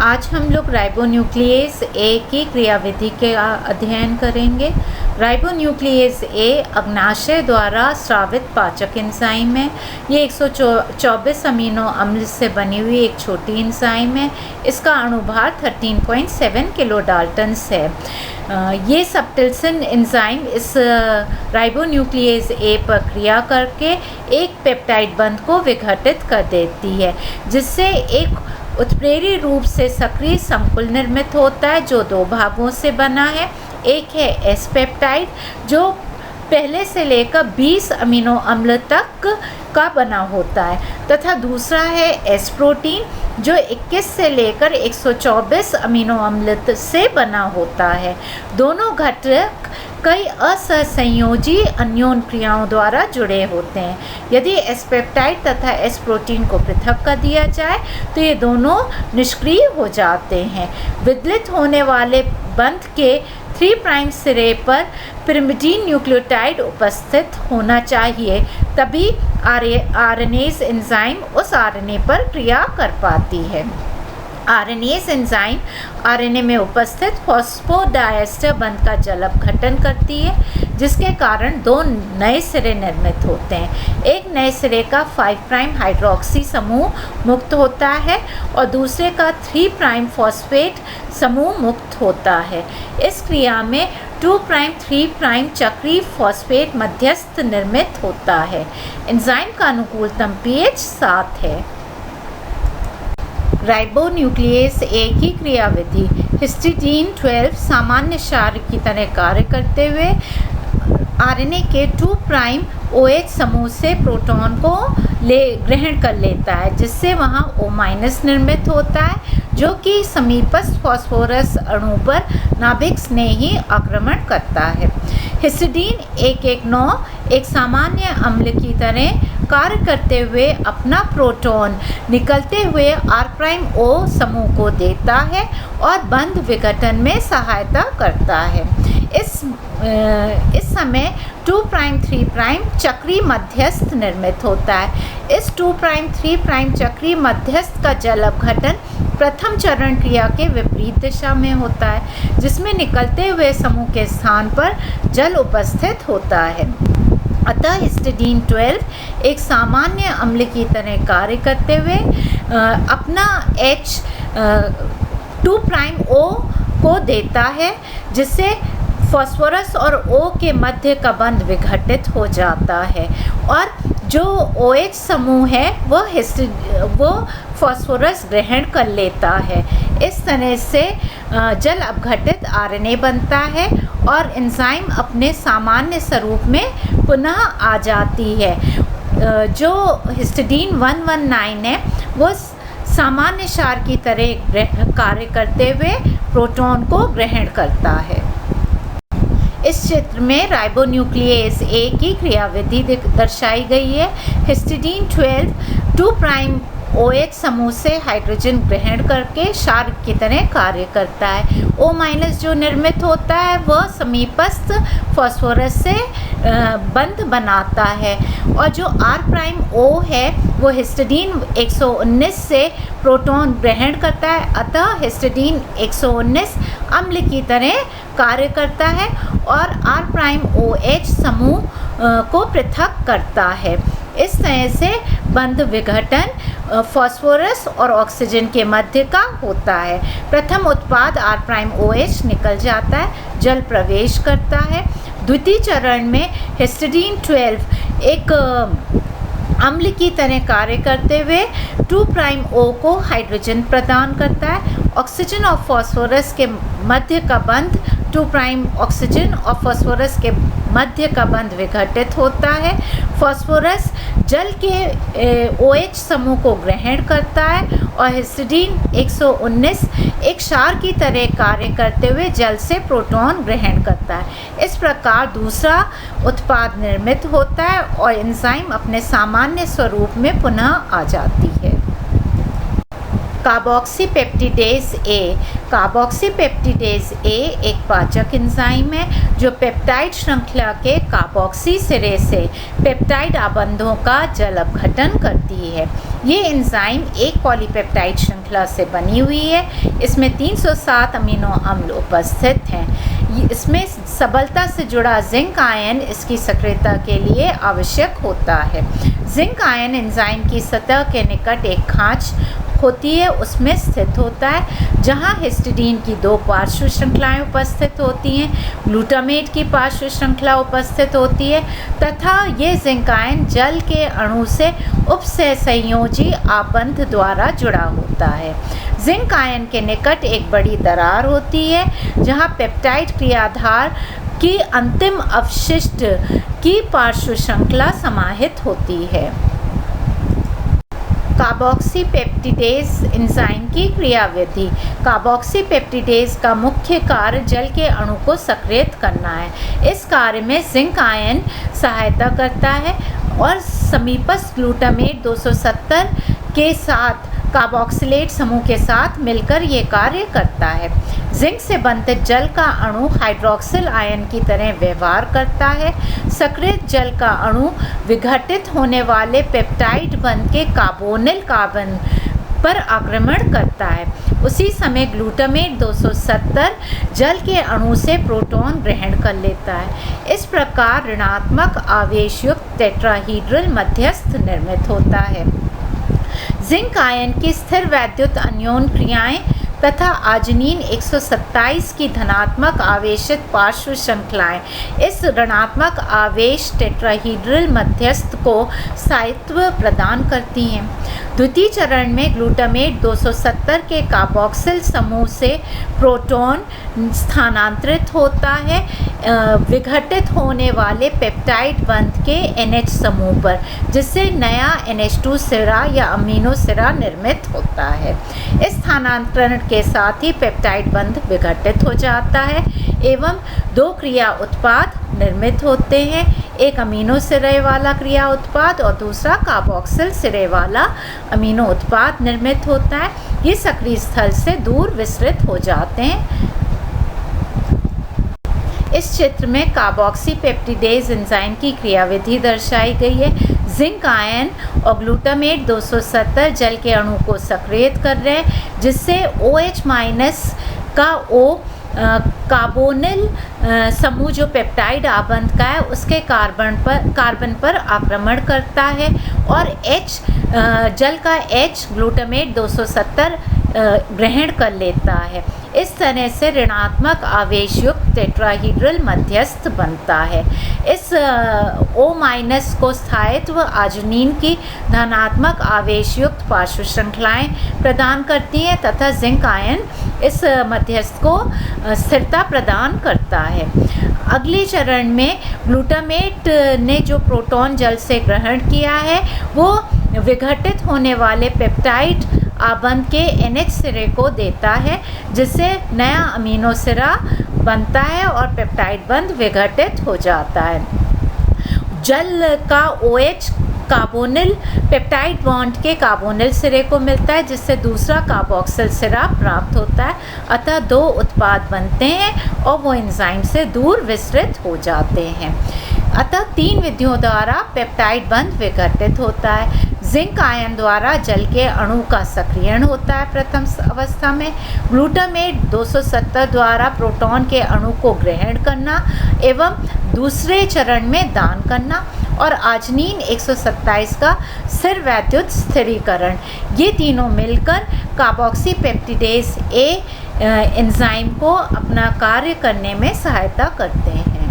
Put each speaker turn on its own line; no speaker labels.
आज हम लोग राइबोन्यूक्लियेज ए की क्रियाविधि के अध्ययन करेंगे। राइबोन्यूक्लियेज ए अग्नाशय द्वारा स्रावित पाचक एंजाइम है। ये 124 अमीनो अम्ल से बनी हुई एक छोटी एंजाइम है। इसका अणुभार 13.7 किलो डाल्टन्स है। ये सबटिल्सन एंजाइम इस राइबोन्यूक्लियेज ए पर क्रिया करके एक पेप्टाइड बंध को विघटित कर देती है, जिससे एक उत्प्रेरक रूप से सक्रिय संकुल निर्मित होता है जो दो भागों से बना है। एक है एस पेप्टाइड जो पहले से लेकर 20 अमीनो अम्ल तक का बना होता है, तथा दूसरा है एस प्रोटीन जो 21 से लेकर 124 अमीनो अम्ल से बना होता है। दोनों घटक कई असहसंयोजी अन्योन क्रियाओं द्वारा जुड़े होते हैं। यदि एस पेप्टाइड तथा एस प्रोटीन को पृथक कर दिया जाए तो ये दोनों निष्क्रिय हो जाते हैं। विदलित होने वाले बंध के 3 प्राइम सिरे पर पिरिमिडीन न्यूक्लियोटाइड उपस्थित होना चाहिए, तभी आरएनएज एंजाइम उस आरएनए पर क्रिया कर पाती है। आरएनएज एंजाइम आरएनए में उपस्थित फॉस्फोडाइएस्टर बंध का जल अपघटन करती है, जिसके कारण दो नए सिरे निर्मित होते हैं। एक नए सिरे का 5 प्राइम हाइड्रोक्सी समूह मुक्त होता है और दूसरे का 3 प्राइम फॉस्फेट समूह मुक्त होता है। इस क्रिया में 2 प्राइम 3 प्राइम चक्रीय फॉस्फेट मध्यस्थ निर्मित होता है। एंजाइम का अनुकूलतम पीएच 7 है। राइबोन्यूक्लियेज ए की क्रियाविधि। हिस्टिडीन 12 सामान्य क्षार की तरह कार्य करते हुए आरएनए के 2 प्राइम OH समूह से प्रोटॉन को ग्रहण कर लेता है, जिससे वहाँ O- निर्मित होता है, जो कि समीपस्थ फॉस्फोरस अणु पर नाभिक स्नेही आक्रमण करता है। हिस्टिडीन 119 एक सामान्य अम्ल की तरह कार्य करते हुए अपना प्रोटॉन निकलते हुए R'(O) समूह को देता है और बंध विघटन में सहायता करता है। इस समय 2 प्राइम 3 प्राइम चक्रीय मध्यस्थ निर्मित होता है। इस 2 प्राइम 3 प्राइम चक्रीय मध्यस्थ का जल अपघटन प्रथम चरण क्रिया के विपरीत दिशा में होता है, जिसमें निकलते हुए समूह के स्थान पर जल उपस्थित होता है। अतः हिस्टिडीन 12 एक सामान्य अम्ल की तरह कार्य करते हुए अपना H 2 प्राइम O को देता है, जिससे फॉस्फोरस और O के मध्य का बंध विघटित हो जाता है और जो OH समूह है वो फॉस्फोरस ग्रहण कर लेता है। इस तरह से जल अपघटित आरएनए बनता है और एंजाइम अपने सामान्य स्वरूप में पुनः आ जाती है। जो हिस्टिडीन 119 है वो सामान्य क्षार की तरह कार्य करते हुए प्रोटॉन को ग्रहण करता है। इस चित्र में राइबोन्यूक्लियेज ए की क्रियाविधि दर्शाई गई है। हिस्टिडीन 12 2 प्राइम OH समूह से हाइड्रोजन ग्रहण करके क्षार की तरह कार्य करता है। O- जो निर्मित होता है वह समीपस्थ फॉस्फोरस से बंध बनाता है और जो R'(O) है वो हिस्टिडीन 119 से प्रोटॉन ग्रहण करता है। अतः हिस्टिडीन 119 अम्ल की तरह कार्य करता है और R'(OH) समूह को पृथक करता है। इस तरह से बंध विघटन फॉस्फोरस और ऑक्सीजन के मध्य का होता है। प्रथम उत्पाद R'(OH) निकल जाता है, जल प्रवेश करता है। द्वितीय चरण में हिस्टिडीन 12 एक अम्ल की तरह कार्य करते हुए 2 प्राइम O को हाइड्रोजन प्रदान करता है। ऑक्सीजन और फॉस्फोरस के मध्य का बंध 2 प्राइम ऑक्सीजन और फॉस्फोरस के मध्य का बंध विघटित होता है। फॉस्फोरस जल के OH समूह को ग्रहण करता है और हिस्टिडीन 119 एक क्षार की तरह कार्य करते हुए जल से प्रोटॉन ग्रहण करता है। इस प्रकार दूसरा उत्पाद निर्मित होता है और एंजाइम अपने सामान्य स्वरूप में पुनः आ जाती है। कार्बोक्सीपेप्टिडेज ए। कार्बोक्सीपेप्टिडेज ए एक पाचक एंजाइम है जो पेप्टाइड श्रृंखला के कार्बोक्सी सिरे से पेप्टाइड आबंधों का जल अपघटन करती है। ये एंजाइम एक पॉलीपेप्टाइड श्रृंखला से बनी हुई है। इसमें 307 अमीनो अम्ल उपस्थित हैं। इसमें सबलता से जुड़ा जिंक आयन इसकी सक्रियता के लिए आवश्यक होता है। जिंक आयन एंजाइम की सतह के निकट एक खांच होती है, उसमें स्थित होता है, जहां हिस्टिडीन की 2 पार्श्व श्रृंखलाएं उपस्थित होती हैं, ग्लूटामेट की पार्श्व श्रृंखला उपस्थित होती है तथा ये जिंक आयन जल के अणु से उपसहसंयोजी आबंध द्वारा जुड़ा होता है। जिंक आयन के निकट एक बड़ी दरार होती है जहां पेप्टाइड क्रियाधार की अंतिम अवशिष्ट की पार्श्व श्रृंखला समाहित होती है। कार्बोक्सीपेप्टिडेज एंजाइम की क्रियाविधि। कार्बोक्सीपेप्टिडेज का मुख्य कार्य जल के अणु को सक्रियत करना है। इस कार्य में जिंक आयन सहायता करता है और समीपस्थ ग्लूटामेट 270 के साथ कार्बोक्सिलेट समूह के साथ मिलकर ये कार्य करता है। जिंक से बंधित जल का अणु हाइड्रोक्सिल आयन की तरह व्यवहार करता है। सक्रिय जल का अणु विघटित होने वाले पेप्टाइड बंध के कार्बोनिल कार्बन पर आक्रमण करता है। उसी समय ग्लूटामेट 270 जल के अणु से प्रोटॉन ग्रहण कर लेता है। इस प्रकार ऋणात्मक आवेशयुक्त टेट्राहीड्रल मध्यस्थ निर्मित होता है। जिंक आयन की स्थिर वैद्युत अन्योन क्रियाएं तथा आजनीन 127 की धनात्मक आवेशित पार्श्व श्रृंखलाएं इस ऋणात्मक आवेश टेट्राहीड्रल मध्यस्थ को स्थायित्व प्रदान करती हैं। द्वितीय चरण में ग्लूटामेट 270 के कार्बोक्सिल समूह से प्रोटॉन स्थानांतरित होता है विघटित होने वाले पेप्टाइड बंध के NH समूह पर, जिससे नया NH2 सिरा या अमीनो सिरा निर्मित होता है। इस स्थानांतरण के साथ ही पेप्टाइड बंध विघटित हो जाता है एवं 2 क्रिया उत्पाद निर्मित होते हैं, एक अमीनो सिरे वाला क्रिया उत्पाद और दूसरा कार्बोक्सिल सिरे वाला अमीनो उत्पाद निर्मित होता है। ये सक्रिय स्थल से दूर विस्तृत हो जाते हैं। इस चित्र में कार्बोक्सीपेप्टिडेज एंजाइम की क्रियाविधि दर्शाई गई है। जिंक आयन और ग्लूटामेट 270 जल के अणु को सक्रियत कर रहे हैं, जिससे OH- का O कार्बोनिल समूह जो पेप्टाइड आबंध का है उसके कार्बन पर आक्रमण करता है और H जल का H ग्लूटामेट 270 ग्रहण कर लेता है। इस तरह से ऋणात्मक आवेशयुक्त टेट्राहीड्रल मध्यस्थ बनता है। इस O- को स्थायित्व आजनीन की धनात्मक आवेशयुक्त पार्श्व श्रृंखलाएं प्रदान करती हैं तथा जिंक आयन इस मध्यस्थ को स्थिरता प्रदान करता है। अगले चरण में ग्लूटामेट ने जो प्रोटॉन जल से ग्रहण किया है वो विघटित होने वाले पेप्टाइड आबंध के NH सिरे को देता है, जिससे नया अमीनो सिरा बनता है और पेप्टाइड बंध विघटित हो जाता है। जल का OH कार्बोनिल पेप्टाइड बॉन्ड के कार्बोनिल सिरे को मिलता है, जिससे दूसरा कार्बोक्सिल सिरा प्राप्त होता है। अतः 2 उत्पाद बनते हैं और वो एंजाइम से दूर विस्तृत हो जाते हैं। अतः 3 विधियों द्वारा पेप्टाइड बंध विघटित होता है। जिंक आयन द्वारा जल के अणु का सक्रियण होता है प्रथम अवस्था में, ग्लूटामेट 270 द्वारा प्रोटॉन के अणु को ग्रहण करना एवं दूसरे चरण में दान करना, और आजनीन 127 का स्थिर वैद्युत स्थिरीकरण। ये तीनों मिलकर कार्बोक्सीपेप्टिडेज ए एंजाइम को अपना कार्य करने में सहायता करते हैं।